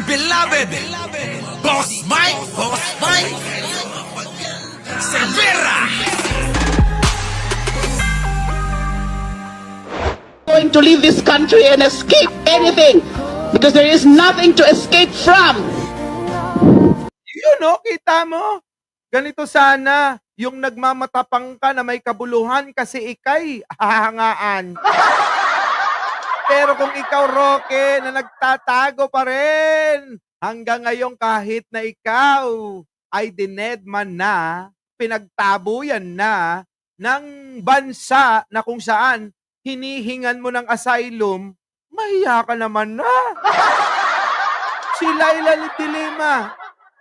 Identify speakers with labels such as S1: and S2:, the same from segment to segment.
S1: dear beloved, Boss Mike, Cervera.
S2: Going to leave this country and escape anything because there is nothing to escape from.
S3: Yun, no? Kita mo? Ganito sana yung nagmamatapang ka na may kabuluhan kasi ikay hahangaan. Pero kung ikaw, Roque, na nagtatago pa rin hanggang ngayon kahit na ikaw ay dinedman na, pinagtabuyan na ng bansa na kung saan hinihingan mo ng asylum, mahiya ka naman na. Si Laila de Lima,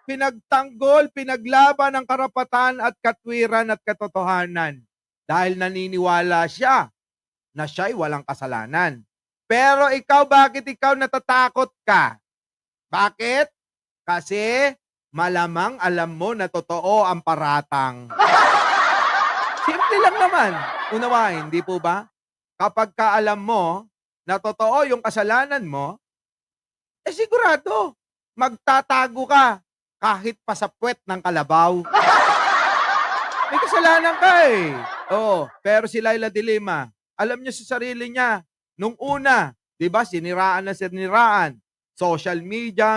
S3: pinagtanggol, pinaglaban ang karapatan at katwiran at katotohanan dahil naniniwala siya na siya'y walang kasalanan. Pero ikaw, bakit ikaw natatakot ka? Bakit? Kasi malamang alam mo na totoo ang paratang. Simple lang naman. Unawain, di po ba? Kapag ka alam mo na totoo yung kasalanan mo, sigurado, magtatago ka kahit pa sa puwet ng kalabaw. May kasalanan ka eh. Oo, pero si Laila de Lima, alam niya sa sarili niya, nung una, di ba, siniraan na siniraan. Social media,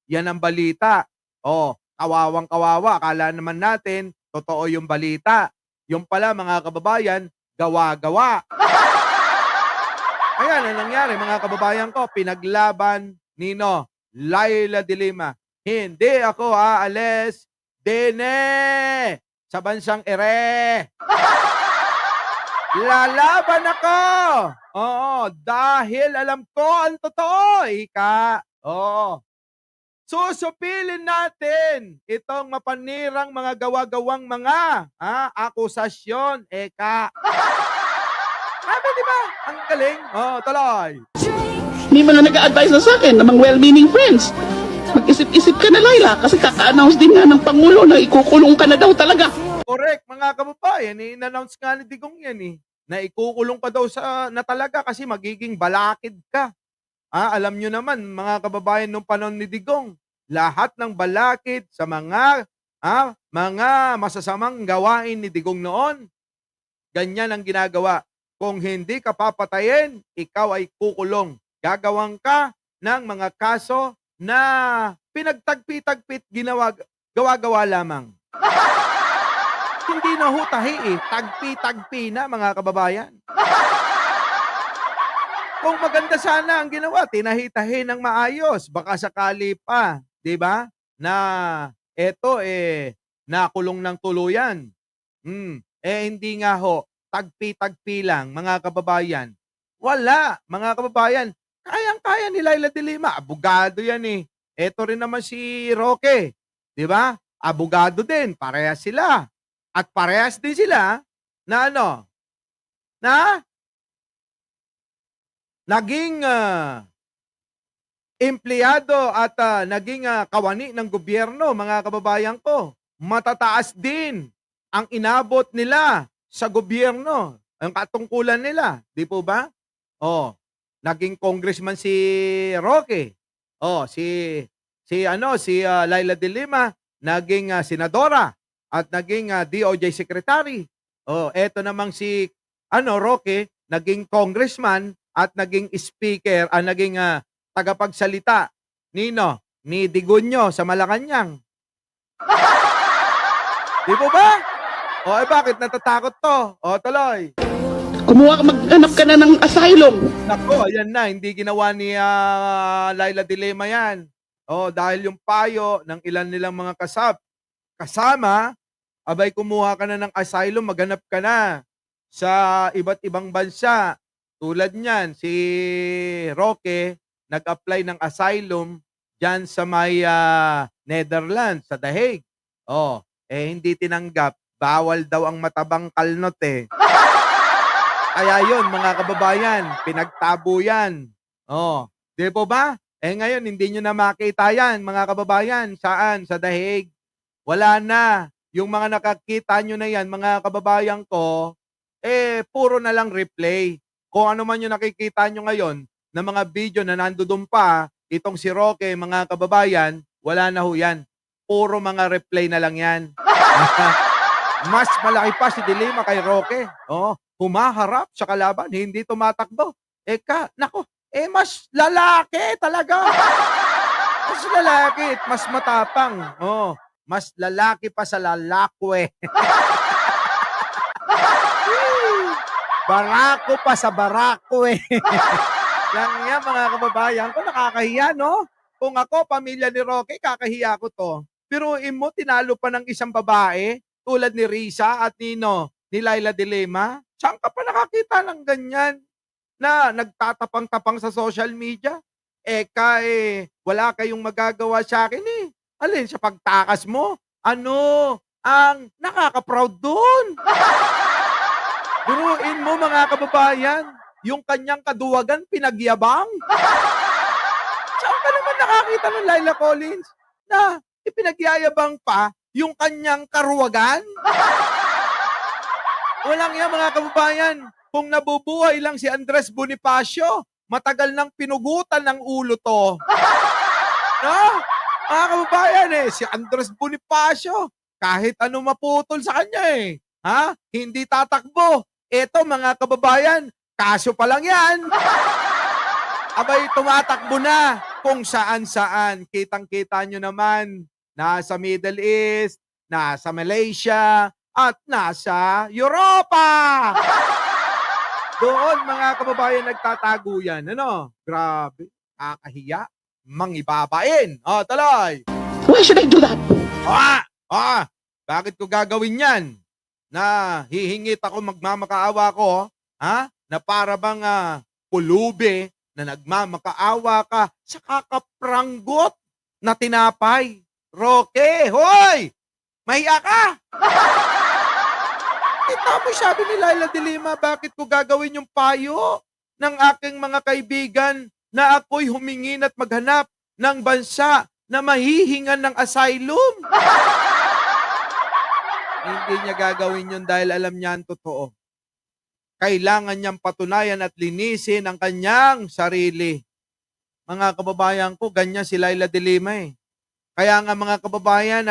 S3: yan ang balita. Kawawang kawawa, akala naman natin, totoo yung balita. Yung pala, mga kababayan, gawa-gawa. Ayan ang nangyari, mga kababayan ko, pinaglaban nino Laila de Lima. Hindi ako aalis, dine, sa bansang ere. Lalaban ako! Oo, dahil alam ko ang totoo, ika. Oo. Susupilin natin itong mapanirang mga gawa-gawang mga akusasyon, eka. Sabi, di ba? Ang galing. Tuloy.
S2: May mga nag-a-advise na sa akin, namang well-meaning friends. Mag-isip-isip ka na, Laila, kasi kaka-announce din nga ng Pangulo na ikukulong ka na daw talaga.
S3: Correct, mga kababayan. In-announce nga ni Digong yan na ikukulong ka daw na talaga kasi magiging balakid ka. Alam nyo naman, mga kababayan, nung panahon ni Digong, lahat ng balakid sa mga masasamang gawain ni Digong noon, ganyan ang ginagawa. Kung hindi ka papatayin, ikaw ay kukulong. Gagawang ka ng mga kaso na pinagtagpi-tagpit, gawa-gawa lamang. Hindi na hutahi tagpi-tagpi na, mga kababayan. Kung maganda sana ang ginawa, tinahi-tahi ng maayos, baka sakali pa, di ba? Na eto nakulong ng tuluyan. Hindi nga ho, tagpi-tagpi lang, mga kababayan. Wala, mga kababayan. Kayang-kaya ni Laila de Lima. Abogado yan Eto rin naman si Roque. Di ba? Abogado din. Parehas sila. At parehas din sila na na naging empleyado at naging kawani ng gobyerno, mga kababayan ko. Matataas din ang inabot nila sa gobyerno, ang katungkulan nila, di po ba? Naging congressman si Roque. Si Laila de Lima naging senadora at naging DOJ secretary. Eto namang si Roque naging congressman at naging speaker, naging tagapagsalita ni Digunyo sa Malacanang. Di po ba? Bakit natatakot to? Tuloy.
S2: Maghanap ka na ng asylum.
S3: Nako, ayan na, hindi ginawa ni Laila de Lima yan. Dahil yung payo ng ilan nilang mga kasama, abay kumuha ka na ng asylum, maghanap ka na sa iba't ibang bansa. Tulad niyan, si Roque, nag-apply ng asylum dyan sa may Netherlands, sa The Hague. Hindi tinanggap. Bawal daw ang matabang kalnot Kaya yun, mga kababayan, pinagtabo yan. Di po ba? Ngayon, hindi nyo na makita yan, mga kababayan. Saan? Sa The Hague. Wala na. Yung mga nakakita nyo na yan, mga kababayan ko, puro na lang replay. Kung ano man yung nakikita nyo ngayon, na mga video na nandoon pa itong si Roque, mga kababayan, wala na ho yan. Puro mga reply na lang yan. Mas malaki pa si Dilima kay Roque. Oh, humaharap sa kalaban, hindi tumatakbo. Nako, mas lalaki talaga. Mas lalaki at mas matapang. Oh, mas lalaki pa sa lalakwe. Barako pa sa barakwe. Yan nga mga kababayan ko, nakakahiya, no? Kung ako, pamilya ni Roque, kakahiya ko to. Pero mo, tinalo pa ng isang babae, tulad ni Risa at ni Laila de Lima. Saan ka pa nakakita ng ganyan? Na nagtatapang-tapang sa social media? Wala kayong magagawa sa akin eh. Alin, sa pagtakas mo? Ano ang nakaka-proud dun? Duruin mo mga kababayan, yung kanyang kaduwagan pinagyabang. Saan ka naman nakakita ng Laila Collins na ipinagyayabang pa yung kanyang karuwagan? Walang yan mga kababayan. Kung nabubuhay lang si Andres Bonifacio, matagal nang pinugutan ng ulo to. No? Mga kababayan si Andres Bonifacio, kahit ano maputol sa kanya hindi tatakbo. Eto mga kababayan, kaso pa lang yan. Abay, tumatakbo na kung saan-saan. Kitang-kita nyo naman, nasa Middle East, nasa Malaysia, at nasa Europa. Doon mga kababayan nagtatago yan. Ano? Grabe. Kakahiya. Mangibabain. Tuloy.
S2: Why should I do that?
S3: Bakit ko gagawin yan? Na hihingit ako, magmamakaawa ko, na para bang pulubi na nagmamakaawa ka sa kakapranggot na tinapay. Roque, hoy! Mahiya ka! Tapos sabi ni Laila de Lima, bakit ko gagawin yung payo ng aking mga kaibigan na ako'y humingin at maghanap ng bansa na mahihingan ng asylum? Hindi niya gagawin yun dahil alam niya ang totoo. Kailangan niyang patunayan at linisin ang kanyang sarili. Mga kababayan ko, ganyan si Laila de Lima Kaya nga mga kababayan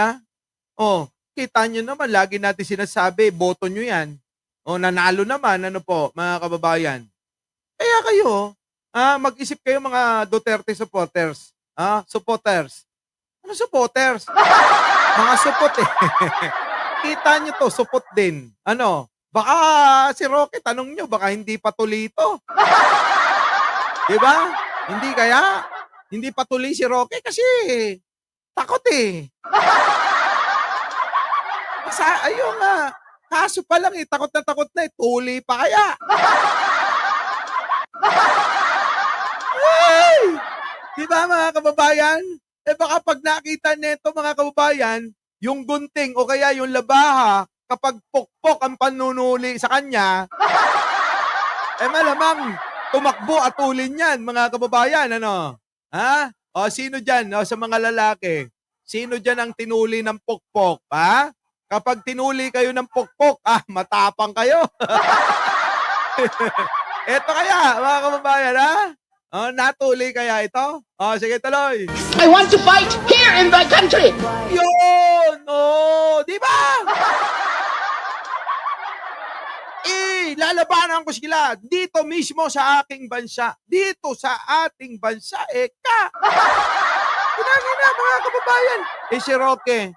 S3: kita nyo naman, lagi natin sinasabi, boto nyo yan. Nanalo naman, ano po, mga kababayan. Kaya kayo, mag-isip kayo mga Duterte supporters. Supporters. Ano supporters? Mga support Kita nyo to, support din. Ano? Baka si Roque, tanong nyo, baka hindi patuloy ito. Diba? Hindi kaya? Hindi patuloy si Roque kasi takot Ayun nga. Kaso pa lang takot na tuloy pa kaya. Ay! Diba mga kababayan? Baka pag nakita nito mga kababayan, yung gunting o kaya yung labaha, kapag pokpok ang panunuli sa kanya, malamang tumakbo at ulin yan mga kababayan, ano? Sino dyan sa mga lalaki? Sino dyan ang tinuli ng pokpok, Kapag tinuli kayo ng pokpok, matapang kayo. Eto kaya, mga kababayan, natuli kaya ito? Sige, tuloy.
S2: I want to fight here in my country.
S3: Yun! Di ba? Lalabanan ko sila dito mismo sa aking bansa. Dito sa ating bansa, Pinangina, mga kababayan. Si Roque,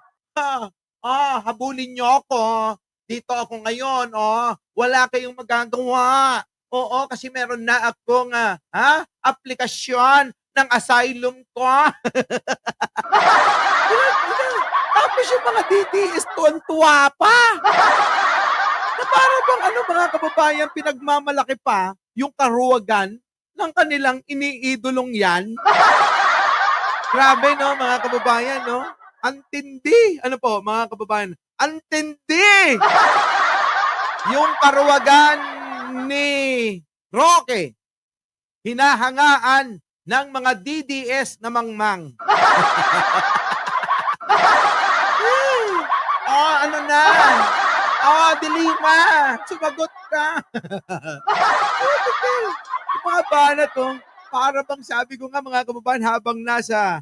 S3: habulin niyo ako. Dito ako ngayon, wala kayong magagawa. Oo, kasi meron na akong aplikasyon ng asylum ko. Tapos yung mga DDS tuwan-tuwa pa. Na para bang mga kababayan, pinagmamalaki pa yung karuwagan ng kanilang iniidolong yan. Grabe, no, mga kababayan, no? Antindi. Ano po, mga kababayan? Antindi! Yung karuwagan ni Roque, hinahangaan ng mga DDS na mangmang. Ano na? De Lima, sumagot ka. Yung mga banat Para bang sabi ko nga mga kababayan, habang nasa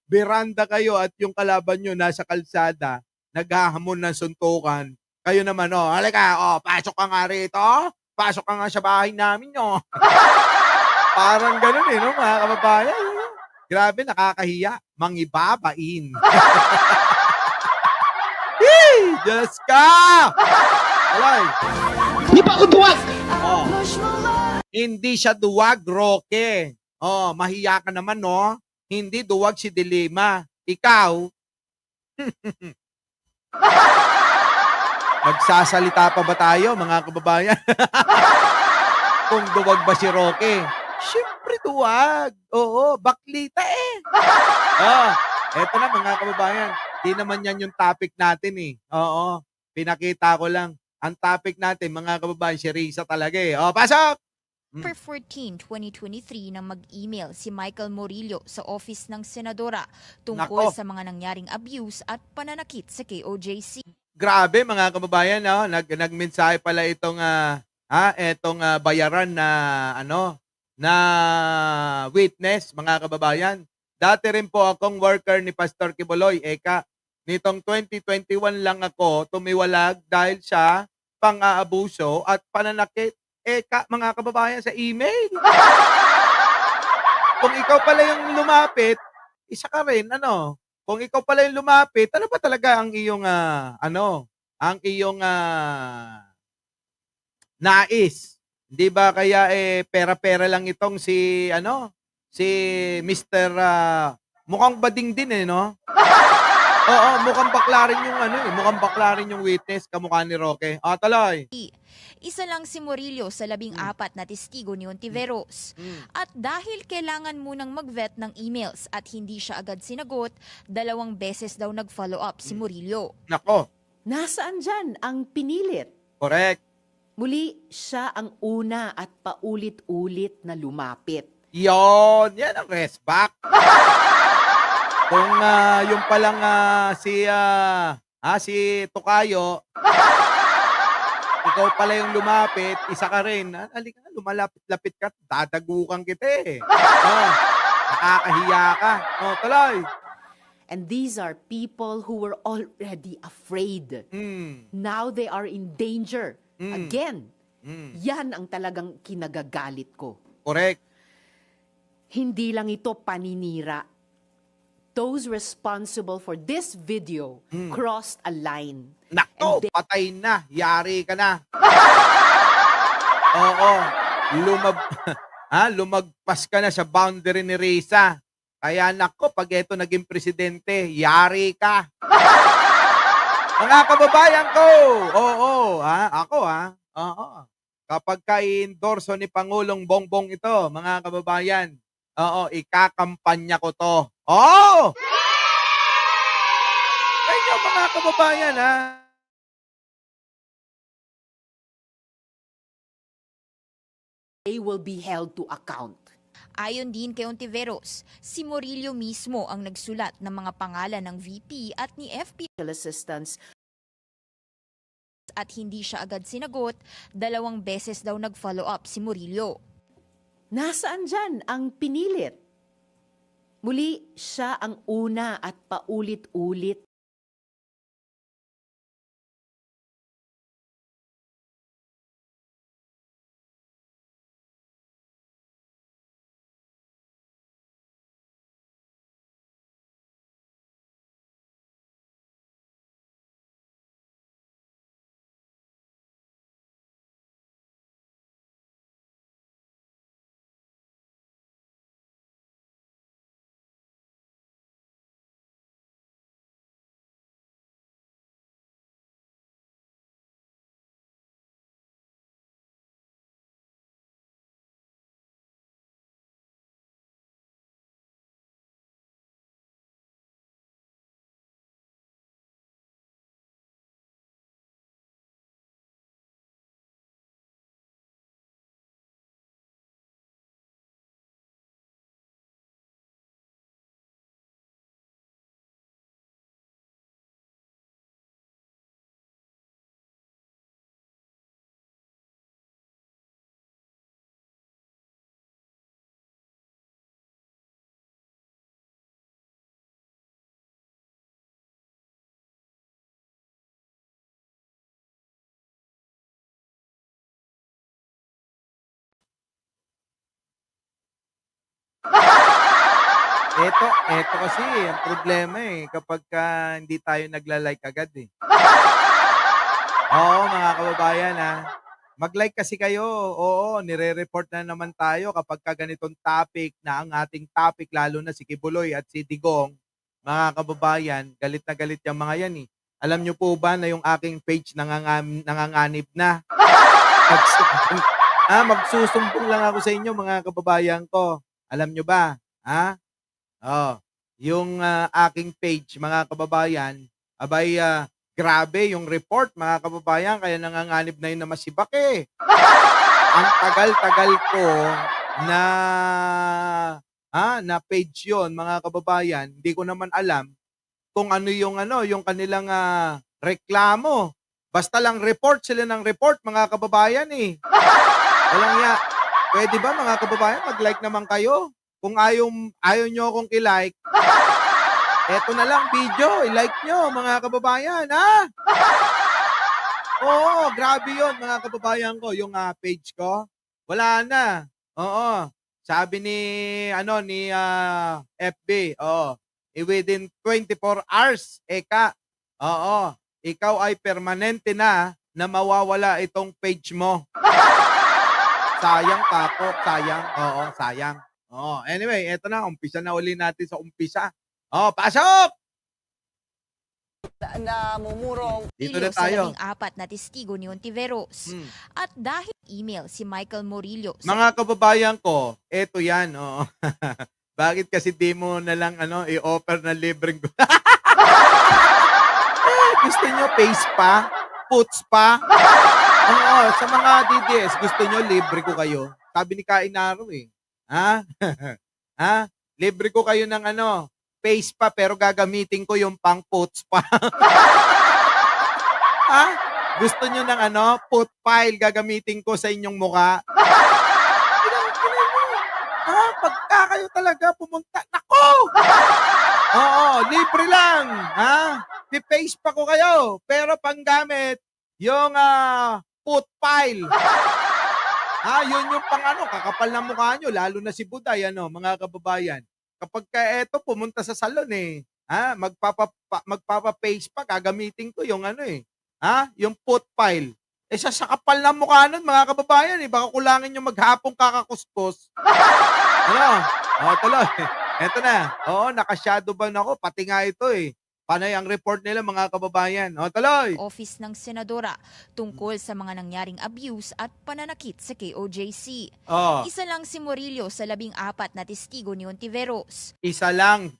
S3: beranda kayo at yung kalaban nyo nasa kalsada, naghahamon ng suntukan, kayo naman, halika, pasok ka nga rito, pasok ka nga sa bahay namin, no? Parang ganun no, mga kababayan. Grabe, nakakahiya. Mangibabain. Diyos ka! Alay.
S2: Di pa ako duwag.
S3: Oh. Hindi siya duwag, Roque. Mahiya ka naman, no? Hindi duwag si Dilima. Ikaw, magsasalita pa ba tayo, mga kababayan? Kung duwag ba si Roque? Siyempre duwag. Oo, baklita eh. Eto na mga kababayan. Di naman yan yung topic natin eh. Oo, pinakita ko lang. Ang topic natin, mga kababayan, si Risa talaga eh. Pasok!
S4: November 14, 2023 nang mag-email si Michael Murillo sa office ng Senadora tungkol
S3: Nako.
S4: sa mga nangyaring abuse at pananakit sa KOJC.
S3: Grabe mga kababayan, nagmensahe pala itong bayaran na na witness, mga kababayan. Dati rin po akong worker ni Pastor Kibuloy, eka. Nitong 2021 lang ako tumiwalag dahil sa pang-aabuso at pananakit, eka, mga kababayan, sa email. Kung ikaw pala yung lumapit, isa ka rin, Kung ikaw pala yung lumapit, ano ba talaga ang iyong, ang iyong nais? Hindi ba kaya pera-pera lang itong si Mr. Mukhang bading din no? Oo, mukhang bakla rin yung mukhang bakla rin yung witness, kamukha ni Roque. Tuloy.
S4: Isa lang si Murillo sa 14 na testigo ni Ontiveros. At dahil kailangan munang mag-vet ng emails at hindi siya agad sinagot, 2 beses daw nag-follow up si Murillo.
S3: Nako,
S5: Nasaan dyan ang pinilit?
S3: correct.
S5: Muli, siya ang una at paulit-ulit na lumapit.
S3: Yan ang resback. Kung yung palang si Tokayo, ikaw pala yung lumapit, isa ka rin. Halika na, lumalapit-lapit ka, dadagukan kita eh. Nakakahiya ka. Tuloy.
S5: And these are people who were already afraid. Now they are in danger. Again, yan ang talagang kinagagalit ko.
S3: Correct.
S5: Hindi lang ito paninira. Those responsible for this video crossed a line.
S3: Nako, patay na. Yari ka na. Oo. Lumagpas ka na sa boundary ni Risa. Kaya nako, pag ito naging presidente, yari ka. Mga kababayan ko. Oo. Kapag ka-endorso ni Pangulong Bongbong ito, mga kababayan, ikakampanya ko to. Kaya mga kababayan,
S5: They will be held to account.
S4: Ayon din kay Ontiveros, si Murillo mismo ang nagsulat ng mga pangalan ng VP at ni FP
S5: Assistance.
S4: at hindi siya agad sinagot, 2 beses daw nag-follow up si Murillo.
S5: Nasaan dyan ang pinilit? Muli, siya ang una at paulit-ulit
S3: Eto kasi ang problema, kapagka hindi tayo nagla-like agad, eh. Oo, mga kababayan, mag-like kasi kayo. Oo, nire-report na naman tayo kapagka ganitong topic na ang ating topic lalo na si Kibuloy at si Digong. Mga kababayan, galit na galit yang mga yan, eh. Alam niyo po ba na yung aking page nanganganib na? Magsusumbong magsusumbong lang ako sa inyo mga kababayan ko. Alam niyo ba? Oh, yung aking page mga kababayan, abay grabe yung report mga kababayan kaya nanganganib na yun na masibak eh. Ang tagal-tagal ko na na page yon mga kababayan, hindi ko naman alam kung yung kanilang reklamo. Basta lang report sila ng report mga kababayan eh. Walang ya. Pwede ba mga kababayan mag-like naman kayo? Kung ayaw nyo akong i-like, eto na lang video, i-like nyo mga kababayan, Oo, grabe yon mga kababayan ko, yung page ko. Wala na. Oo. Sabi ni FB, within 24 hours, oo, ikaw ay permanente na mawawala itong page mo. Sayang kako, sayang. Oo, sayang. Anyway, eto na, umpisa na uli natin sa umpisa. Pasok! Dito na
S4: Murillo sa
S3: tayo.
S4: 14 na testigo ni Ontiveros. At dahil email si Michael Murillo sa
S3: Mga kababayan ko, eto yan, Bakit kasi di mo na lang i-offer na libreng gusto nyo face pa? Puts pa? Sa mga DDS, gusto nyo libre ko kayo? Sabi ni Kainaro eh. Libre ko kayo ng face pa pero gagamitin ko yung pang puts pa. Gusto nyo ng put file gagamitin ko sa inyong muka? Pagka kayo talaga pumunta, nako! Libre lang, Pi-face pa ko kayo, pero panggamit yung put file. Yun yung kakapal na mukha nyo, lalo na si Buday, mga kababayan. Kapag eto, pumunta sa salon magpapa-face pa, gagamitin ko yung yung put file. Sa kapal na mukha nun, mga kababayan, baka kulangin yung maghapong kakakuskus. Tuloy. Eto na. Naka-shadow ban ako, pati nga ito Panay ang report nila mga kababayan. Tuloy.
S4: office ng senadora tungkol sa mga nangyaring abuse at pananakit sa KOJC. Isa lang si Murillo sa 14 na testigo ni Ontiveros.
S3: Isa lang.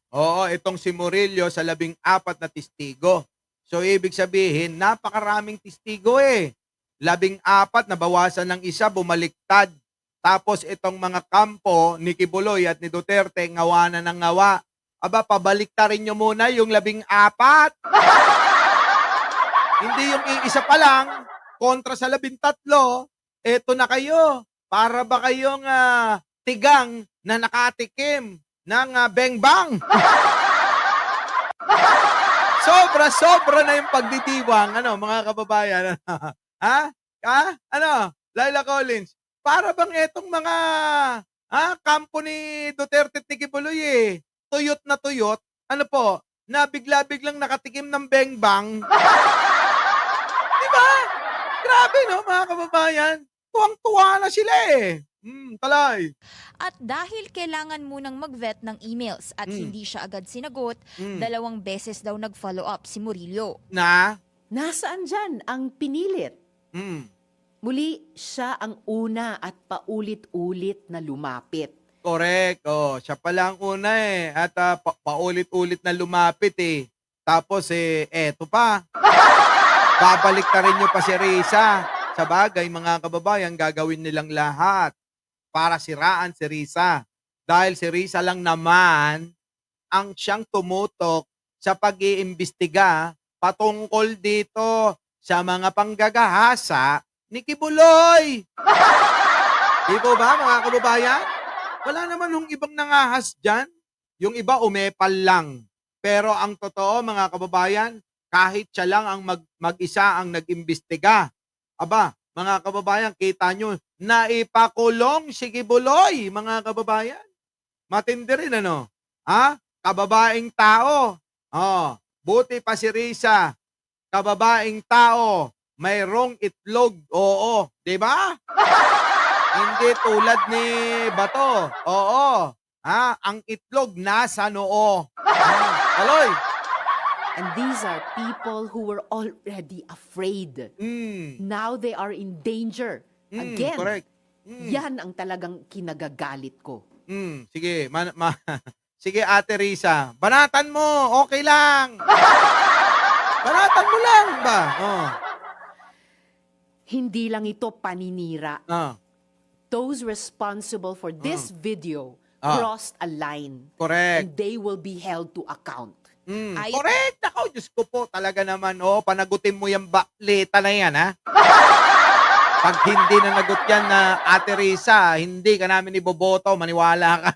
S3: Itong si Murillo sa 14 na testigo. So, ibig sabihin, napakaraming testigo 14 nabawasan ng isa, bumaliktad. Tapos itong mga kampo ni Kibuloy at ni Duterte, ngawa na ng ngawa. Aba, pabaliktarin nyo muna yung 14. Hindi yung iisa pa lang, kontra sa 13. Eto na kayo. Para ba kayong tigang na nakatikim ng bengbang? Sobra na yung pagditiwang, mga kababayan. Laila Collins, para bang etong mga kampo ni Duterte at ni Kibuloy tuyot na tuyot, na bigla-biglang nakatikim ng bengbang. Diba? Grabe mga kababayan. Tuwang-tuwa na sila Talay.
S4: At dahil kailangan munang mag-vet ng emails at hindi siya agad sinagot, 2 beses daw nag-follow up si Murillo.
S5: Nasaan dyan ang pinilit? Muli, siya ang una at paulit-ulit na lumapit.
S3: Correct. Siya pala ang una At paulit-ulit na lumapit Tapos eto pa. Babalik na rin nyo pa si Risa. Sa bagay, mga kababayan, gagawin nilang lahat para siraan si Risa. Dahil si Risa lang naman ang siyang tumutok sa pag-iimbestiga patungkol dito sa mga panggagahasa ni Kibuloy. Di po ba, mga kababayan? Wala naman yung ibang nangahas dyan. Yung iba umepal lang. Pero ang totoo, mga kababayan, kahit siya lang ang mag-isa ang nag-imbestiga. Aba, mga kababayan, kita nyo, naipakulong si Kibuloy, mga kababayan. Matindi rin, Kababaeng tao. Buti pa si Risa. Kababaeng tao. Mayroong itlog. Oo. Di ba? Hindi tulad ni Bato. Oo. Ang itlog nasa noo. Aloy.
S5: And these are people who were already afraid. Now they are in danger. Again,
S3: Correct.
S5: yan ang talagang kinagagalit ko.
S3: Sige. Sige, Ate Risa. Banatan mo. Okay lang. Banatan mo lang ba?
S5: Hindi lang ito paninira. Those responsible for this video crossed a line.
S3: Correct.
S5: And they will be held to account.
S4: Ay-
S3: Correct. Ako, Diyos ko po, talaga naman, panagutin mo yung bakleta na yan, ha? Pag hindi na nagot yan na Ate Risa, hindi ka namin iboboto, maniwala ka.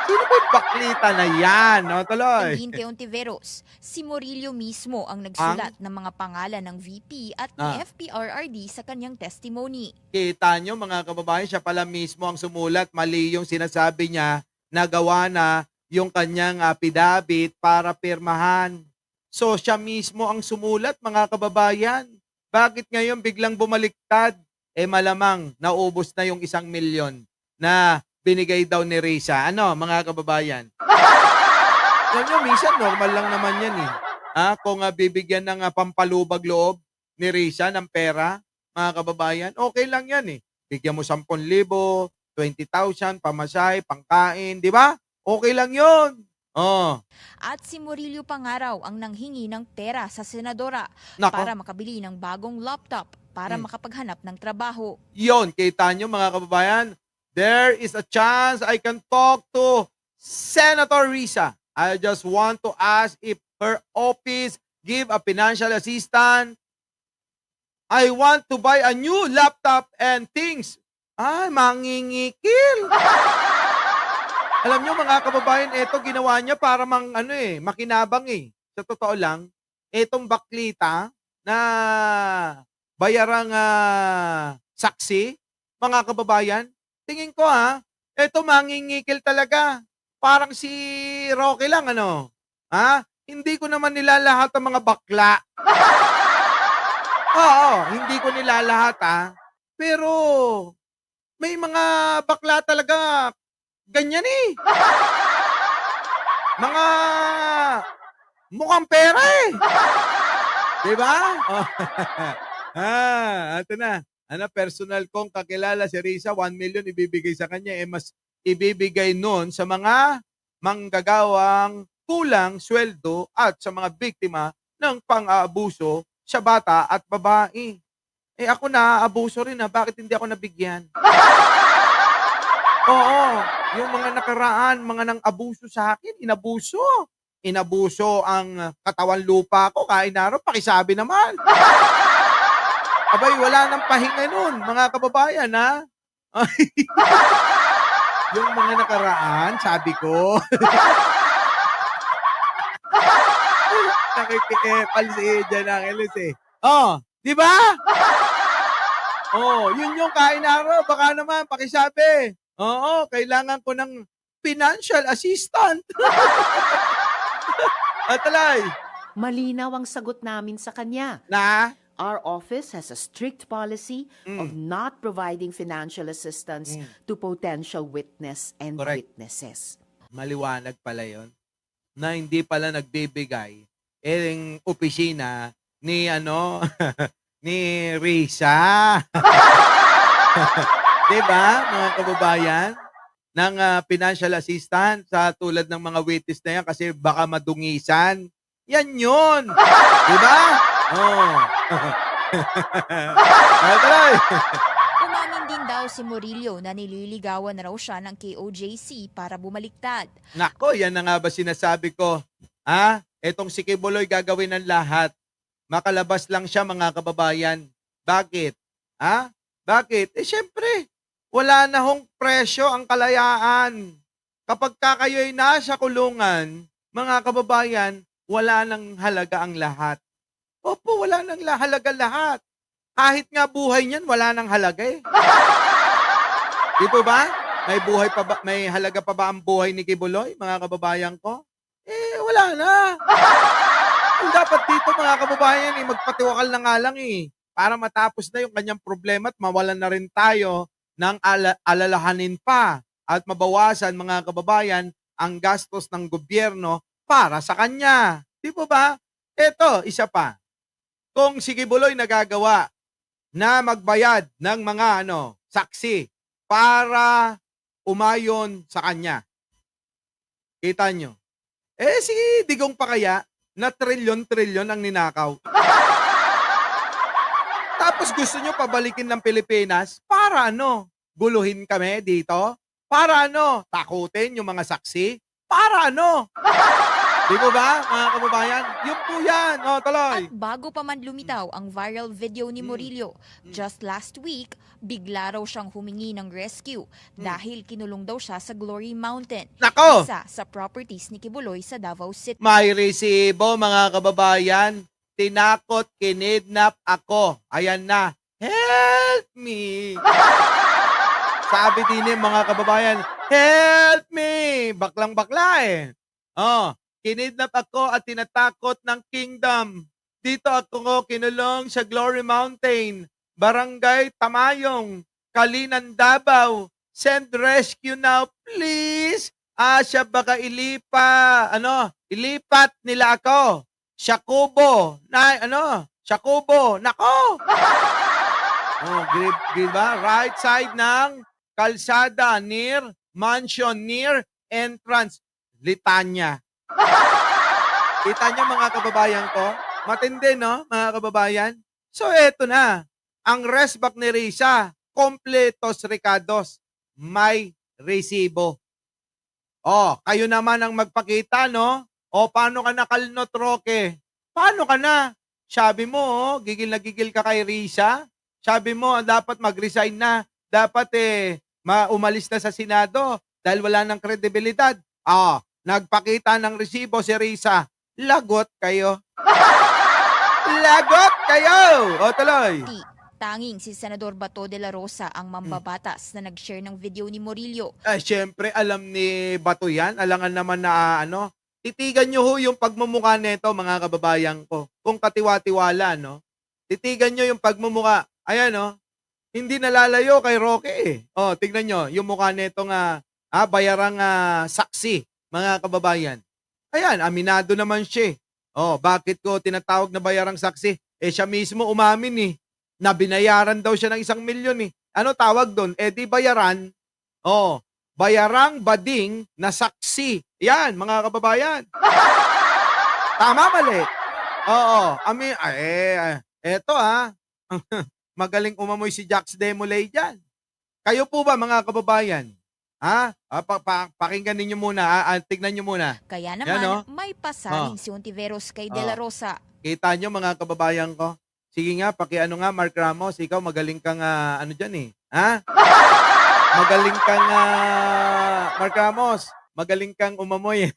S3: Sino ba yung baklita na yan? Tuloy.
S4: Hindi kay Ontiveros, si Murillo mismo ang nagsulat ng mga pangalan ng VP at ni FPRRD sa kanyang testimony.
S3: Kita nyo, mga kababayan, siya pala mismo ang sumulat. Mali yung sinasabi niya, nagawa na yung kanyang affidavit para pirmahan. So, siya mismo ang sumulat, mga kababayan. Bakit ngayon biglang bumaliktad? Malamang naubos na yung 1 milyon na binigay daw ni Risa. Mga kababayan? Alam nyo, minsan normal lang naman yan eh. Kung bibigyan ng pampalubag loob ni Risa ng pera, mga kababayan, okay lang yan eh. Bigyan mo 10,000, 20,000, pamasahe, pangkain, di ba? Okay lang yun.
S4: At si Murillo pa nga raw ang nanghingi ng pera sa senadora
S3: Nako.
S4: para makabili ng bagong laptop para makapaghanap ng trabaho.
S3: Yon, kita nyo mga kababayan, there is a chance I can talk to Senator Risa. I just want to ask if her office give a financial assistance. I want to buy a new laptop and things. Mangingikil. Alam nyo mga kababayan, ito ginawa niya para makinabang eh. Sa totoo lang, itong baklita na bayarang saksi, mga kababayan, tingin ko ito mangingikil talaga. Parang si Rocky lang, Hindi ko naman nilalahat ang mga bakla. Oo, hindi ko nilalahat, Pero, may mga bakla talaga, ganyan eh. Mga mukhang pera eh. Diba? Ito na. Personal kong kakilala si Risa, 1 million ibibigay sa kanya. Mas ibibigay nun sa mga manggagawang kulang sweldo at sa mga biktima ng pang-aabuso sa bata at babae. Ako na-abuso rin Bakit hindi ako nabigyan? Oo, yung mga nakaraan, mga nang abuso sa akin, inabuso. Inabuso ang katawan lupa ko, kain araw, pakisabi naman. Abay, wala nang pahinga nun, mga kababayan, Yung mga nakaraan, sabi ko. Nakikipal si Jan Angeles eh. Di ba? Yun yung kain araw, baka naman, pakisabi. Oo, kailangan ko ng financial assistant. Atalay.
S5: Malinaw ang sagot namin sa kanya.
S3: Na?
S5: Our office has a strict policy of not providing financial assistance to potential witness and
S3: Correct.
S5: witnesses.
S3: Maliwanag pala yon na hindi pala nagbibigay yung opisina ni ni Risa. Diba, mga kababayan? Ng financial assistance sa tulad ng mga witness na yan kasi baka madungisan. Yan yun. Diba?
S4: Umamin din daw si Murillo na nililigawan na raw siya ng KOJC para bumaliktad.
S3: Nako, yan na nga ba sinasabi ko? Etong si Kibuloy gagawin ng lahat. Makalabas lang siya, mga kababayan. Bakit? Bakit? Siyempre, wala na hong presyo ang kalayaan. Kapag kayo'y nasa kulungan, mga kababayan, wala nang halaga ang lahat. Opo, wala nang halaga lahat. Kahit nga buhay niyan, wala nang halaga eh. Di po ba? May buhay pa ba, may halaga pa ba ang buhay ni Kibuloy, mga kababayan ko? Wala na. Ang dapat dito, mga kababayan, magpatiwakal na nga lang para matapos na yung kanyang problema at mawalan na rin tayo ng alalahanin pa at mabawasan, mga kababayan, ang gastos ng gobyerno para sa kanya. Di po ba? Ito, isa pa. Kung si Kibuloy nagagawa na magbayad ng mga saksi para umayon sa kanya. Kita nyo? Si Digong pa kaya na trilyon-trilyon ang ninakaw. Tapos gusto nyo pabalikin ng Pilipinas para guluhin kami dito? Para takutin yung mga saksi? Para Di ba mga kababayan? Yun po yan. Tuloy.
S4: At bago pa man lumitaw ang viral video ni Murillo, just last week, bigla raw siyang humingi ng rescue dahil kinulong daw siya sa Glory Mountain,
S3: Nako!
S4: isa sa properties ni Kibuloy sa Davao City.
S3: May resibo, mga kababayan. Tinakot, kinidnap ako. Ayan na. Help me! Sabi din mga kababayan, help me! Baklang-bakla kinidnap ako at tinatakot ng kingdom. Dito ako kinulong sa Glory Mountain, Barangay Tamayong, Kalinan, Davao. Send rescue now, please. Siya baka ilipat nila ako. Shakubo. Shakubo. Nako. Diba? Right side ng kalsada, near mansion, near entrance. Litanya. Kita niyo, mga kababayan ko? Matindi, no, mga kababayan? So, eto na. Ang resback ni Risa, kompletos recados. May resibo. Kayo naman ang magpakita, no? Paano ka nakalnot, Roque? Paano ka na? Sabi mo, gigil na gigil ka kay Risa. Sabi mo, dapat mag-resign na. Dapat, umalis na sa Senado dahil wala ng kredibilidad. Nagpakita ng resibo si Risa. Lagot kayo. Lagot kayo! Tuloy.
S4: Tanging si Senador Bato de la Rosa ang mambabatas na nag-share ng video ni Murillo.
S3: Siyempre, alam ni Bato yan. Alangan naman na titigan nyo ho yung pagmumukha nito, mga kababayan ko. Kung katiwa-tiwala, Titigan nyo yung pagmumukha. Ayan, hindi nalalayo kay Roque tignan nyo, yung mukha nito bayarang saksi, mga kababayan. Ayan, aminado naman siya. Bakit ko tinatawag na bayarang saksi? Siya mismo umamin na binayaran daw siya ng 1 milyon Ano tawag doon? Di bayaran. Bayarang bading na saksi. Yan, mga kababayan. Tama, mali. Eto magaling umamoy si Jax Demolay dyan. Kayo po ba, mga kababayan? Pakinggan ninyo muna, tignan nyo muna.
S4: Kaya naman,
S3: Yan,
S4: may pasaring si Ontiveros kay De La Rosa.
S3: Kita nyo, mga kababayan ko? Sige nga, Mark Ramos, ikaw magaling kang, dyan Magaling kang, Mark Ramos, magaling kang umamoy.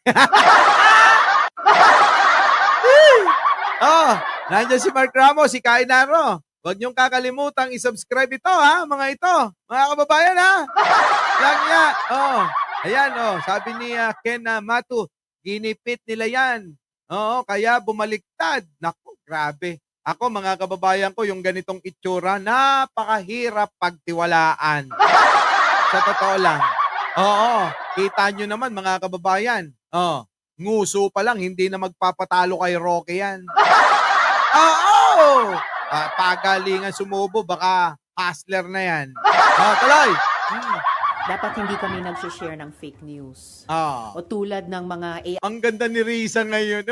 S3: Nandiyan si Mark Ramos, si Kainaro. Huwag niyong kakalimutang i-subscribe ito, mga ito. Mga kababayan, Lang niya. Ayan, sabi ni Ken Matu, ginipit nila yan. Kaya bumaliktad. Naku, grabe. Ako, mga kababayan ko, yung ganitong itsura, napakahirap pagtiwalaan. Sa totoo lang. Kita nyo naman, mga kababayan. Nguso pa lang, hindi na magpapatalo kay Roque yan. Pagalingan sumubo, baka hustler na yan. Tuloy.
S5: Dapat hindi kami nag-share ng fake news. O tulad ng mga AI.
S3: Ang ganda ni Risa ngayon.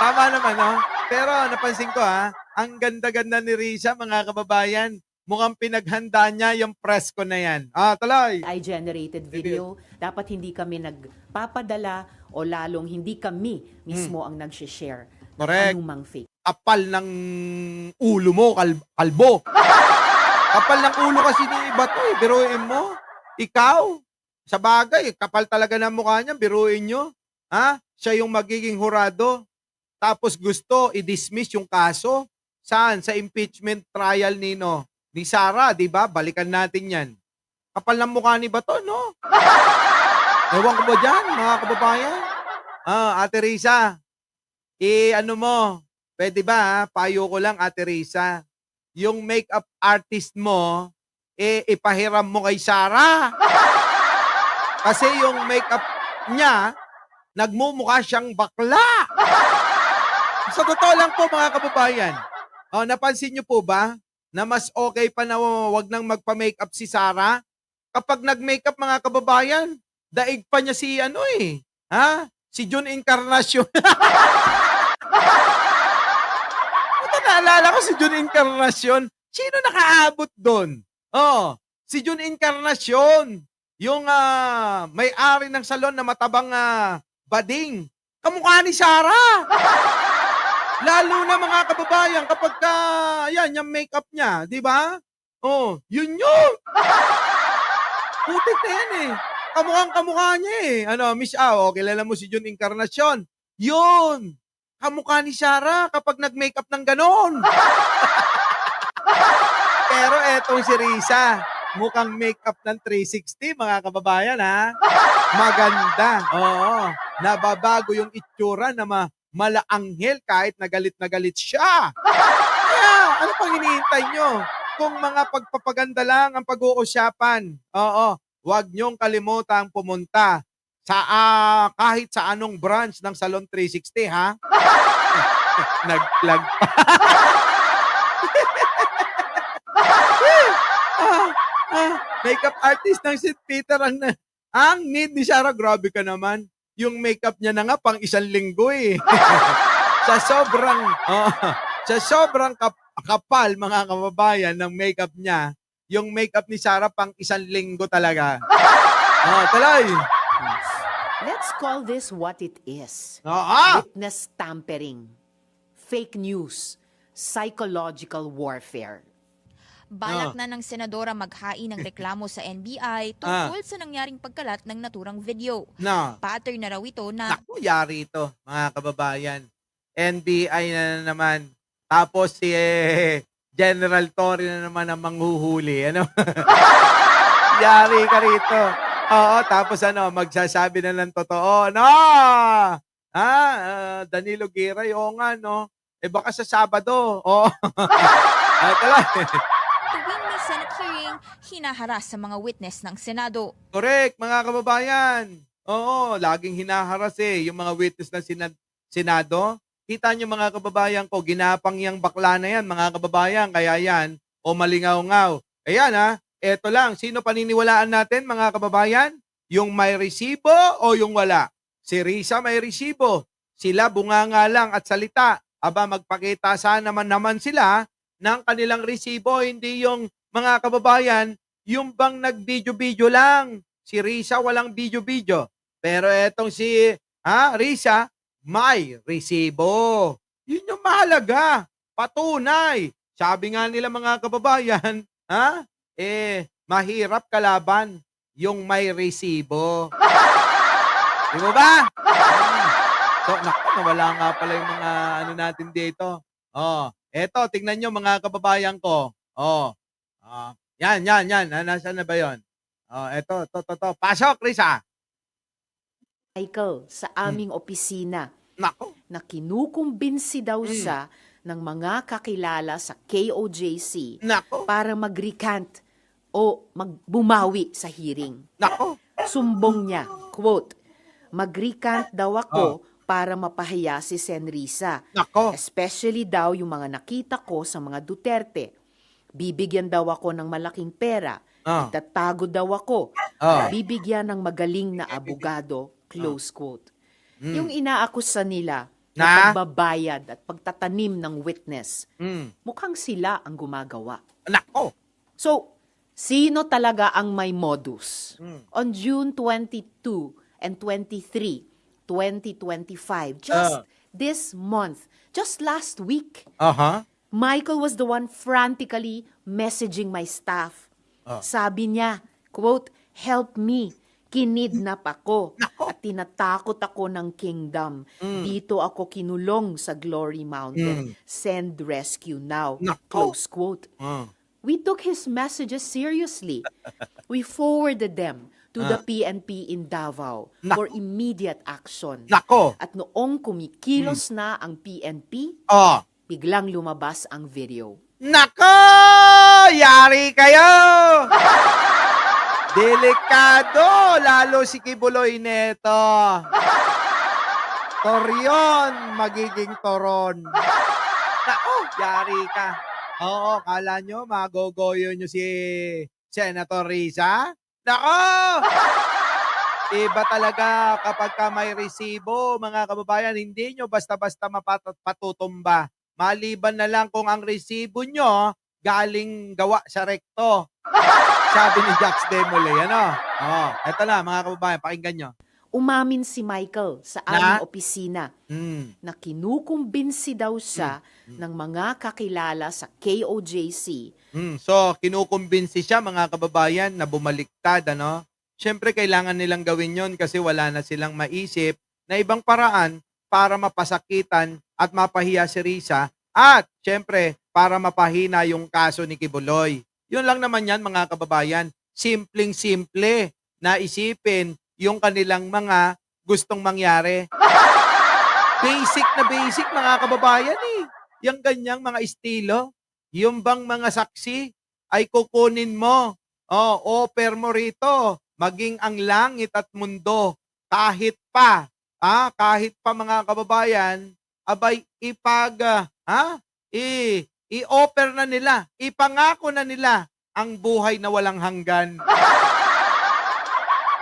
S3: Tama naman, Pero napansin ko, ang ganda-ganda ni Risa, mga kababayan. Mukhang pinaghanda niya yung presko na yan. Tuloy.
S5: AI-generated video. Dapat hindi kami nagpapadala o lalong hindi kami mismo ang nag-share ng
S3: Correct.
S5: anumang fake.
S3: Kapal ng ulo mo, kalbo. Kapal ng ulo kasi ni Bato, biruin mo. Ikaw, sa bagay, kapal talaga ng mukha niya, biruin nyo. Siya yung magiging hurado. Tapos gusto i-dismiss yung kaso. Saan? Sa impeachment trial ni Sara, di ba? Balikan natin yan. Kapal ng mukha ni Bato, no? Ewan ko ba dyan, mga kababayan? Ate Risa, ano mo, pwede ba, payo ko lang, Ate Risa, yung makeup artist mo, ipahiram mo kay Sarah. Kasi yung makeup niya, nagmumukha siyang bakla. Sa totoo lang po, mga kababayan, napansin niyo po ba na mas okay pa na wag nang magpa-makeup si Sarah? Kapag nag-makeup, mga kababayan, daig pa niya si si Jun Encarnacion. Puta, naalala ko si Jun Encarnacion. Sino nakaabot doon? Si Jun Encarnacion. Yung may-ari ng salon na matabang bading. Kamukha ni Sarah. Lalo na mga kababayan kapag yan, yung makeup niya, di ba? Yun yun. Putik na yan eh. Kamukhang-kamukha niya eh. Miss kilala mo si Jun Encarnacion. Yun. Kamukha ni Sarah kapag nag-makeup ng ganon. Pero etong si Risa, mukhang makeup ng 360, mga kababayan, ha? Maganda. Oo. Nababago yung itsura na malaanghel kahit na galit siya. Kaya, ano pang hinihintay nyo? Kung mga pagpapaganda lang ang pag-uusapan, huwag nyong kalimutang pumunta sa kahit sa anong branch ng Salon 360, ha? Nag-plug pa. Makeup artist ng St. Peter ang need ni Sarah. Grabe ka naman. Yung makeup niya na nga pang 1 linggo eh. sa sobrang kapal, mga kababayan, ng makeup niya, yung makeup ni Sarah pang 1 linggo talaga. Talay.
S5: Let's call this what it is. Witness tampering, fake news, psychological warfare.
S4: Balak na ng senadora maghain ng reklamo sa NBI tungkol sa nangyaring pagkalat ng naturang video. Pattern na raw ito na...
S3: Naku, yari ito, mga kababayan. NBI na naman. Tapos si General Torre na naman ang manghuhuli. Yari ka rito. Tapos magsasabi na ng totoo. Danilo Giray, nga, no? Baka sa Sabado.
S4: Tuwing may Senate hearing, hinaharas sa mga witness ng Senado.
S3: Correct, mga kababayan. Laging hinaharas yung mga witness ng Senado. Kita nyo, mga kababayan ko, ginapang yang bakla na yan, mga kababayan. Kaya yan, malingaw-ngaw. Ayan eto lang, sino paniniwalaan natin, mga kababayan? Yung may resibo o yung wala? Si Risa may resibo. Sila bunganga lang at salita. Magpakita sana naman sila ng kanilang resibo, hindi yung mga kababayan, yung bang nag-video-video lang. Si Risa walang video-video. Pero etong si Risa, may resibo. Yun yung mahalaga. Patunay. Sabi nga nila, mga kababayan, mahirap kalaban yung may resibo. Di mo ba? So, nawala nga pala yung mga natin dito. Eto, tingnan nyo, mga kababayan ko. Yan. Nasaan na ba yun? Eto, to. Pasok, Risa.
S5: Michael, sa aming opisina,
S3: Nako.
S5: na kinukumbinsi daw siya ng mga kakilala sa KOJC
S3: Nako.
S5: para mag-recant o bumawi sa hearing.
S3: Nako.
S5: Sumbong niya, quote, mag-recant daw ako para mapahiya si Senrisa.
S3: Nako.
S5: Especially daw yung mga nakita ko sa mga Duterte. Bibigyan daw ako ng malaking pera. Itatago daw ako. Bibigyan ng magaling na abogado. Close quote. Yung inaakusa nila na pagbabayad at pagtatanim ng witness, mukhang sila ang gumagawa.
S3: Nako.
S5: So, sino talaga ang may modus? On June 22 and 23, 2025, just this month, just last week, Michael was the one frantically messaging my staff. Sabi niya, quote, help me, kinidnap ako at tinatakot ako ng kingdom. Dito ako kinulong sa Glory Mountain. Send rescue now. Close quote. We took his messages seriously. We forwarded them to the PNP in Davao for immediate action.
S3: Nako.
S5: At noong kumikilos na ang PNP,
S3: Oh.
S5: biglang lumabas ang video.
S3: Nako! Yari kayo! Delikado! Lalo si Kibuloy neto. Toryon, magiging toron. Nako, yari ka. Oo, kala nyo, magogoyo nyo si Senator Risa? Nako! Iba talaga kapag ka may resibo, mga kababayan, hindi nyo basta-basta mapatutumba. Maliban na lang kung ang resibo nyo galing gawa sa rekto. Sabi ni Jax Demole, ano? Oh, eto na, mga kababayan, pakinggan nyo.
S5: Umamin si Michael sa aming opisina na kinukumbinsi daw siya ng mga kakilala sa KOJC.
S3: So, kinukumbinsi siya, mga kababayan, na bumaliktad, ano? Siyempre, kailangan nilang gawin yon kasi wala na silang maisip na ibang paraan para mapasakitan at mapahiya si Risa at, siyempre, para mapahina yung kaso ni Kibuloy. Yun lang naman yan, mga kababayan. Simpleng-simple na isipin yung kanilang mga gustong mangyari. Basic na basic, mga kababayan eh. Yung ganyang mga estilo, yung bang mga saksi ay kukunin mo. Offer mo rito, maging ang langit at mundo, kahit pa mga kababayan, abay i-offer na nila, ipangako na nila ang buhay na walang hanggan.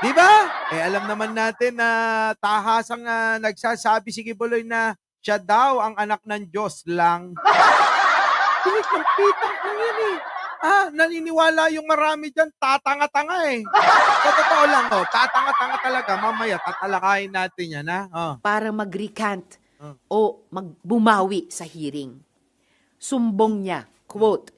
S3: Di ba? Alam naman natin na tahasang nagsasabi si Kibuloy na siya daw ang anak ng Diyos lang. Pinikang-pitang lang yan eh. Naniniwala yung marami dyan, tatanga-tanga eh. Sa totoo lang, tatanga-tanga talaga. Mamaya, tatalakayin natin yan, ha?
S5: Para mag-recant o bumawi sa hearing. Sumbong niya, quote,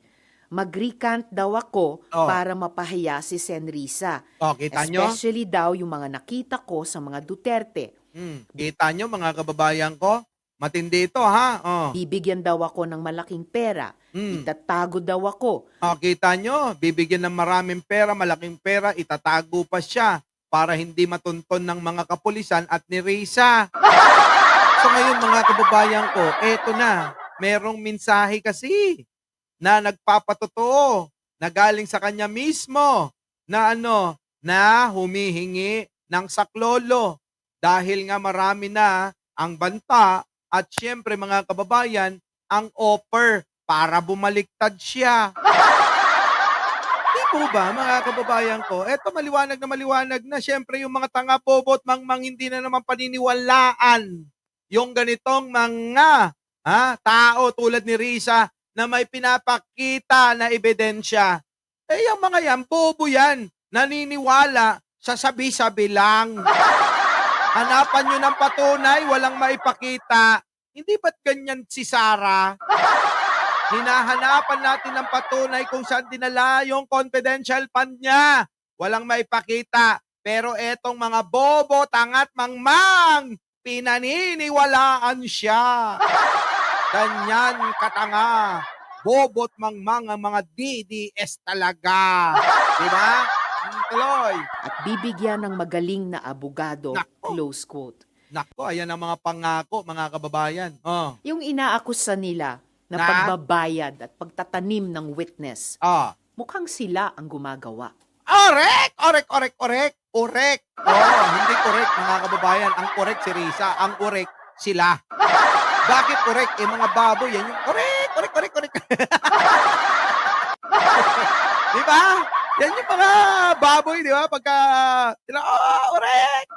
S5: mag-recant daw ako para mapahiya si Senrisa.
S3: Kita nyo?
S5: Especially daw yung mga nakita ko sa mga Duterte.
S3: Kita nyo, mga kababayan ko? Matindi ito, ha?
S5: Bibigyan daw ako ng malaking pera. Itatago daw ako.
S3: Kita nyo, bibigyan ng maraming pera, malaking pera, itatago pa siya para hindi matunton ng mga kapulisan at ni Risa. So ngayon, mga kababayan ko, eto na, merong mensahe kasi na nagpapatotoo, na galing sa kanya mismo, na na humihingi ng saklolo dahil nga marami na ang banta at syempre mga kababayan, ang offer para bumaliktad siya. Di po ba mga kababayan ko? Eto maliwanag na syempre yung mga tanga bobot mangmang hindi na naman paniniwalaan yung ganitong mga tao tulad ni Risa na may pinapakita na ebidensya. Yung mga yan, bobo yan. Naniniwala sa sabi-sabi lang. Hanapan nyo ng patunay, walang maipakita. Hindi ba't ganyan si Sarah? Hinahanapan natin ng patunay kung saan dinala yung confidential fund niya. Walang maipakita. Pero etong mga bobo, tangat, mangmang, pinaniniwalaan siya. Ganyan katanga. Bobot mangmang ang mga DDS talaga. Diba? Tuloy.
S5: At bibigyan ng magaling na abogado,
S3: Nako.
S5: close quote.
S3: Nako, ayan ang mga pangako, mga kababayan.
S5: Yung inaakusa nila na
S3: Na?
S5: pagbabayad at pagtatanim ng witness, mukhang sila ang gumagawa.
S3: Orek! Hindi correct, mga kababayan. Ang correct si Risa. Ang correct, sila. Bakit correct? Mga baboy, yan yung correct. Di ba? Yan yung mga baboy, di ba? Pagka, correct!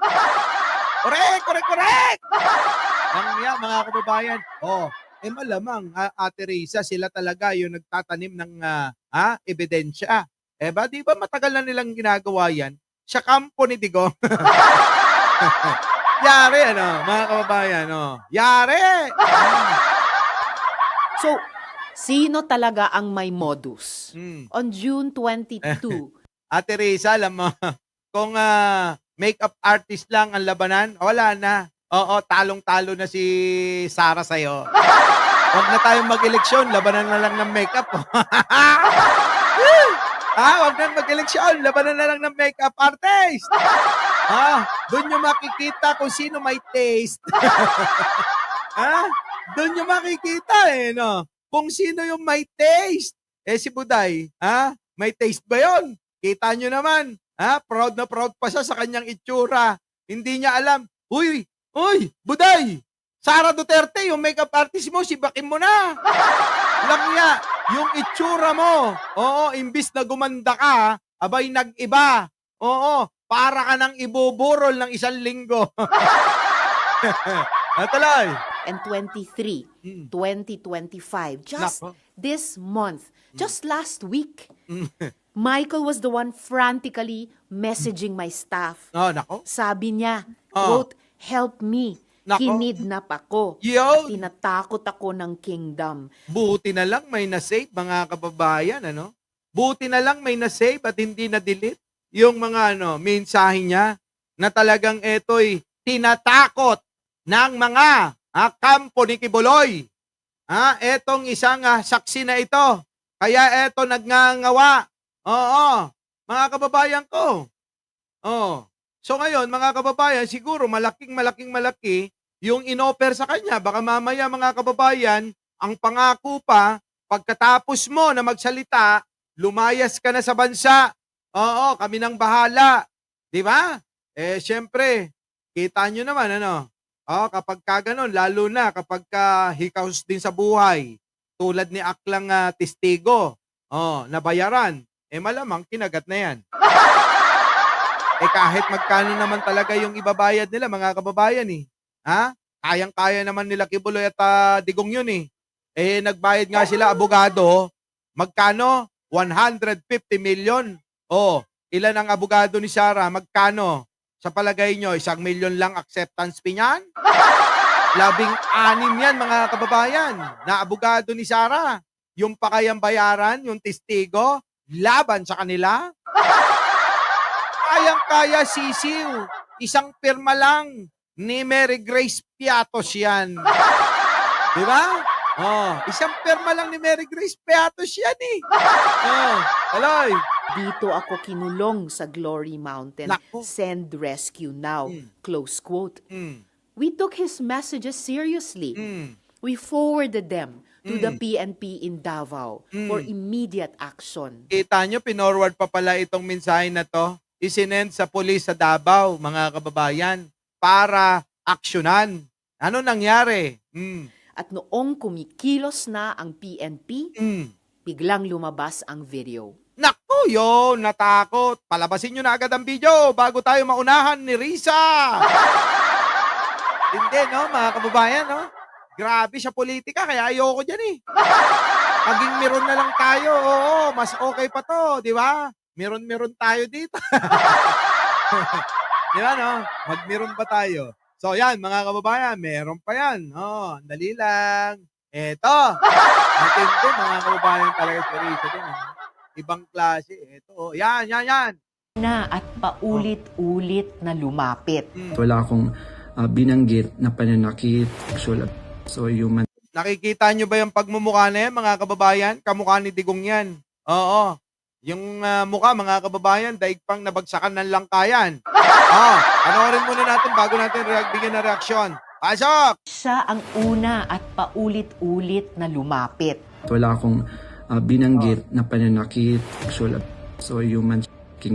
S3: Correct! Yan, mga kababayan. Malamang, Ate Risa, sila talaga yung nagtatanim ng ebidensya. Ba, di ba matagal na nilang ginagawa yan? Sa kampo ni Digong. Yari, mga kababayan, Yari!
S5: So, sino talaga ang may modus? On June 22,
S3: Ate Risa, alam mo, kung makeup artist lang ang labanan, wala na. Oo, talong-talo na si Sarah sa'yo. Huwag na tayong mag-eleksyon, labanan na lang ng makeup. Wag nang mag-eleksyon. Labanan na lang ng makeup artist. Doon nyo makikita kung sino may taste. Doon nyo makikita no? Kung sino yung may taste. Si Buday, may taste ba yon? Kita nyo naman, proud na proud pa siya sa kanyang itsura. Hindi niya alam, uy, Buday, Sara Duterte, yung makeup artist mo, sibakin mo na. Alam niya, yung itsura mo, imbis na gumanda ka, abay nag-iba. Para ka nang ibuburol ng 1 linggo. Natuloy.
S5: And 23, 2025, just
S3: Nako.
S5: this month, just last week, Michael was the one frantically messaging my staff.
S3: Nako.
S5: Sabi niya, quote, help me.
S3: Nako.
S5: Kinidnap ako.
S3: Yo.
S5: Tinatakot ako ng kingdom.
S3: Buti na lang may na-save, mga kababayan, ano? Buti na lang may na-save at hindi na-delete yung mga mensahe niya na talagang eto'y tinatakot ng mga kampo ni Kibuloy. Etong isang saksi na ito. Kaya eto nagngangawa. Mga kababayan ko. So ngayon, mga kababayan, siguro malaki yung inoffer sa kanya. Baka mamaya, mga kababayan, ang pangako pa, pagkatapos mo na magsalita, lumayas ka na sa bansa. Kami nang bahala. Di ba? Syempre, kita nyo naman, kapag ka ganun, lalo na kapag ka hikaws din sa buhay, tulad ni Aklang testigo, nabayaran, malamang kinagat na yan. Kahit magkano naman talaga yung ibabayad nila, mga kababayan kayang-kaya naman nila Kibuloy at Digong yun nagbayad nga sila abogado, magkano? 150 million. Ilan ang abogado ni Sara? Magkano? Sa palagay nyo, 1 million lang acceptance fee niyan? 16 yan, mga kababayan, na abogado ni Sara. Yung pa kayang bayaran, yung testigo, laban sa kanila. Kayang-kaya sisiw. 1 pirma lang ni Mary Grace Piatos yan. Di ba? 1 pirma lang ni Mary Grace Piatos yan Aloy.
S5: Dito ako kinulong sa Glory Mountain.
S3: Nako.
S5: Send rescue now. Close quote.
S3: Mm.
S5: We took his messages seriously.
S3: Mm.
S5: We forwarded them to the PNP in Davao for immediate action.
S3: Kita nyo, pinorward pa pala itong mensahe na to. Isinend sa pulis sa Davao, mga kababayan, para aksyonan. Ano nangyari?
S5: At noong kumikilos na ang PNP, biglang lumabas ang video.
S3: Naku, yun, natakot. Palabasin nyo na agad ang video bago tayo maunahan ni Risa. Hindi, mga kababayan, Grabe sa politika, kaya ayoko dyan Maging meron na lang tayo, mas okay pa to, di ba? Meron tayo dito. Di ba, Mag-meron pa tayo. So, yan, mga kababayan, meron pa yan. Dali lang. Eto. Matindi, mga kababayan talaga si Risa din. Ibang klase. Ito, yan.
S5: Na at paulit-ulit na lumapit.
S6: Wala akong binanggit na pananakit, sexual so human.
S3: Nakikita nyo ba yung pagmumukha na yan, mga kababayan? Kamukha ni Digong yan. Oo. Yung mukha, mga kababayan, daig pang nabagsakan ng langkayan. Panoorin muna natin bago natin bigyan ng reaksyon. Pasok!
S5: Siya ang una at paulit-ulit na lumapit.
S6: Wala akong binanggit na pananakit, sexual so human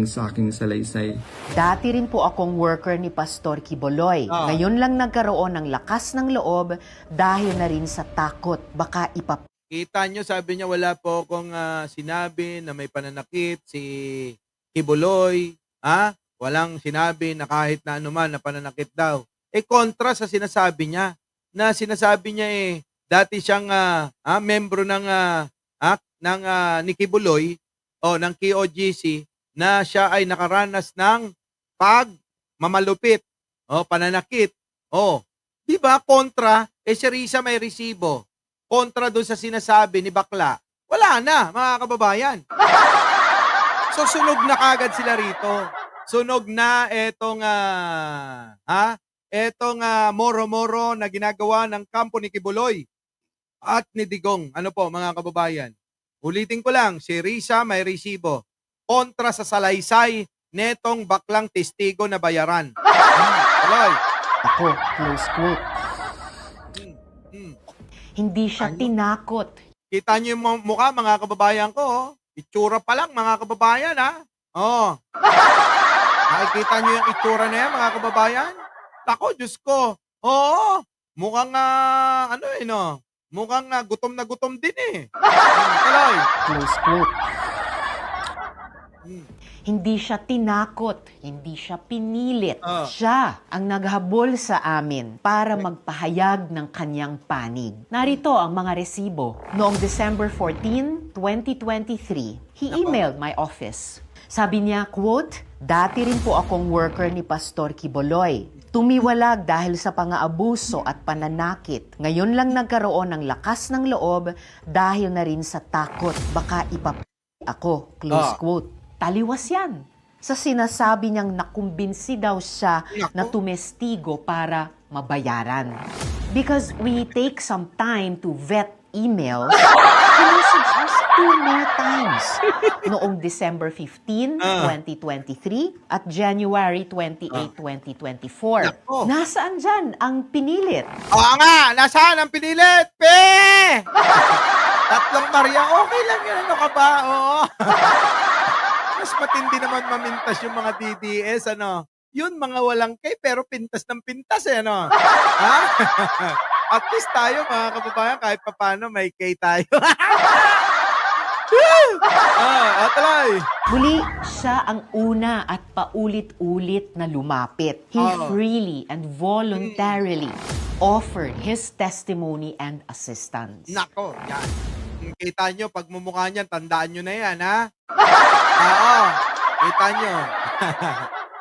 S6: sa aking salaysay.
S5: Dati rin po akong worker ni Pastor Kibuloy. Ngayon lang nagkaroon ng lakas ng loob dahil na rin sa takot baka
S3: Kita nyo, sabi niya, wala po akong sinabi na may pananakit si Kibuloy. Walang sinabi na kahit na anuman na pananakit daw. Kontra sa sinasabi niya. Na sinasabi niya dati siyang membro ng ni Kibuloy o ng KOGC na siya ay nakaranas ng pagmamalupit o pananakit. Di ba kontra, si Risa may resibo. Kontra doon sa sinasabi ni Bakla, wala na, mga kababayan. So sunog na kagad sila rito. Sunog na etong moro-moro na ginagawa ng kampo ni Kibuloy at ni Digong. Ano po, mga kababayan? Ulitin ko lang, si Risa may resibo. Kontra sa salaysay netong baklang testigo na bayaran. Tuloy.
S5: Ako, close quote.
S3: Hmm.
S5: Hindi siya tinakot.
S3: Kita niyo yung mukha, mga kababayan ko. Oh. Itsura pa lang, mga kababayan, ha? Oh. Nakikita niyo yung itsura na yan, mga kababayan? Ako, Diyos ko. Oo. Mukhang, no? Mukhang gutom na gutom din eh. Tuloy.
S5: Close quote.
S3: Hmm.
S5: Hindi siya tinakot, hindi siya pinilit.
S3: Ah.
S5: Siya ang naghabol sa amin para magpahayag ng kanyang panig. Narito ang mga resibo. Noong December 14, 2023, he emailed my office. Sabi niya, quote, "Dati rin po akong worker ni Pastor Quiboloy. Tumiwalag dahil sa pang-aabuso at pananakit. Ngayon lang nagkaroon ng lakas ng loob dahil na rin sa takot. Baka ako." Close
S3: Ah.
S5: quote. Taliwas yan sa sinasabi niyang nakumbinsi daw siya na tumestigo para mabayaran. Because we take some time to vet emails, he messaged us 2 more times. Noong December 15, 2023 at January 28, 2024.
S3: Nako.
S5: Nasaan dyan ang pinilit?
S3: Oo nga, nasaan ang pinilit? Pe! Tatlong Maria, okay lang yan. Ano ka ba? Oo. Mas matindi naman mamintas yung mga DDS, ano? Yun, mga walang kay, pero pintas ng pintas, eh, ano? Ha? At least tayo, mga kababayan, kahit papano, may kay tayo. Tuloy.
S5: Muli, siya ang una at paulit-ulit na lumapit. He freely and voluntarily offered his testimony and assistance.
S3: Nako, yan. Kita nyo, pag mumukha niyan, tandaan nyo na yan, ha? Oo, kita nyo.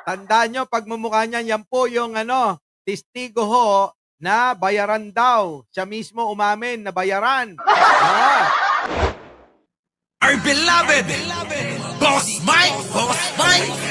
S3: Tandaan nyo, pag mumukha niyan, yan po yung testigo ho na bayaran daw. Siya mismo umamin na bayaran.
S1: Our beloved Boss Mike! Boss Mike!